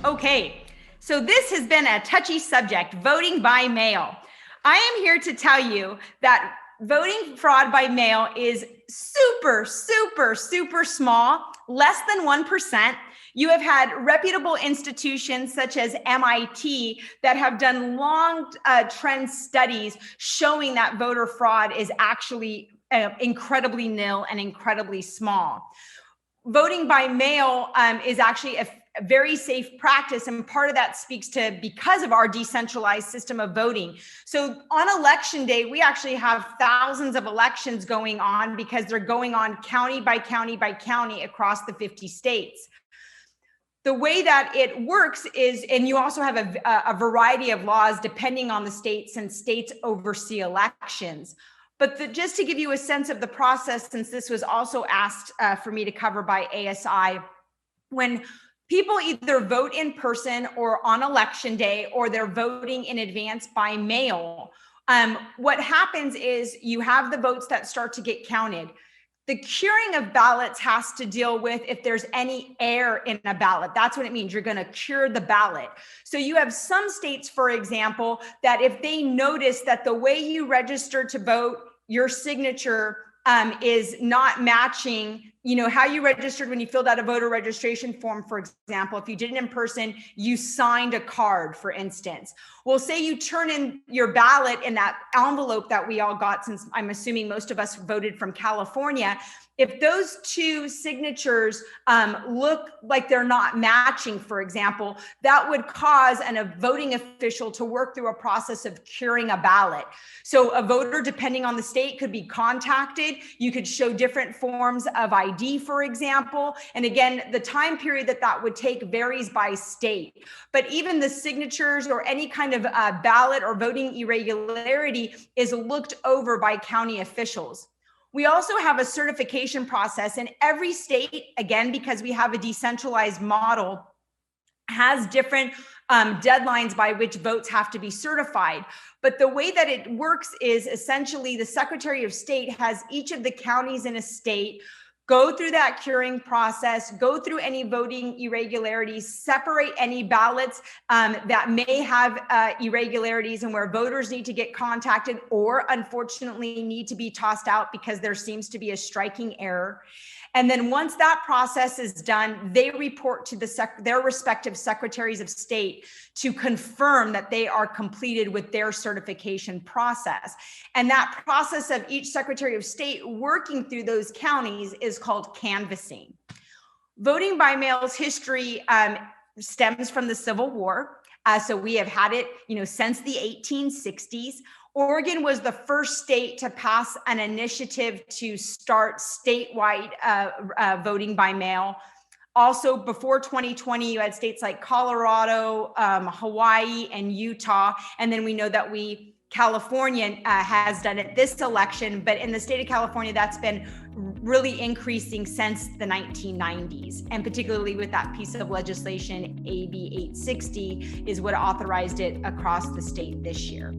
Okay, so this has been a touchy subject, voting by mail. I am here to tell you that voting fraud by mail is super small, less than 1%. You have had reputable institutions such as MIT that have done long trend studies showing that voter fraud is actually incredibly nil and incredibly small. Voting by mail is actually a very safe practice. And part of that speaks to because of our decentralized system of voting. So on election day, we actually have thousands of elections going on because they're going on county by county by county across the 50 states. The way that it works is, and you also have a variety of laws depending on the state, since states oversee elections. But just to give you a sense of the process, since this was also asked for me to cover by ASI, when people either vote in person or on election day, or they're voting in advance by mail, what happens is you have the votes that start to get counted. The curing of ballots has to deal with if there's any error in a ballot. That's what it means. You're going to cure the ballot. So you have some states, for example, that if they notice that the way you register to vote, your signature is not matching, how you registered when you filled out a voter registration form, for example. If you did it in person, you signed a card, for instance. Well, say you turn in your ballot in that envelope that we all got, since I'm assuming most of us voted from California. If those two signatures look like they're not matching, for example, that would cause a voting official to work through a process of curing a ballot. So a voter, depending on the state, could be contacted. You could show different forms of ID, for example. And again, the time period that would take varies by state. But even the signatures or any kind of ballot or voting irregularity is looked over by county officials. We also have a certification process, and every state, again, because we have a decentralized model, has different deadlines by which votes have to be certified. But the way that it works is essentially the Secretary of State has each of the counties in a state go through that curing process, go through any voting irregularities, separate any ballots that may have irregularities and where voters need to get contacted or unfortunately need to be tossed out because there seems to be a striking error. And then once that process is done, they report to their respective secretaries of state to confirm that they are completed with their certification process. And that process of each secretary of state working through those counties is called canvassing. Voting by mail's history stems from the Civil War. So we have had it, since the 1860s. Oregon was the first state to pass an initiative to start statewide voting by mail. Also, before 2020, you had states like Colorado, Hawaii, and Utah. And then we know that California has done it this election, but in the state of California, that's been really increasing since the 1990s. And particularly with that piece of legislation, AB 860 is what authorized it across the state this year.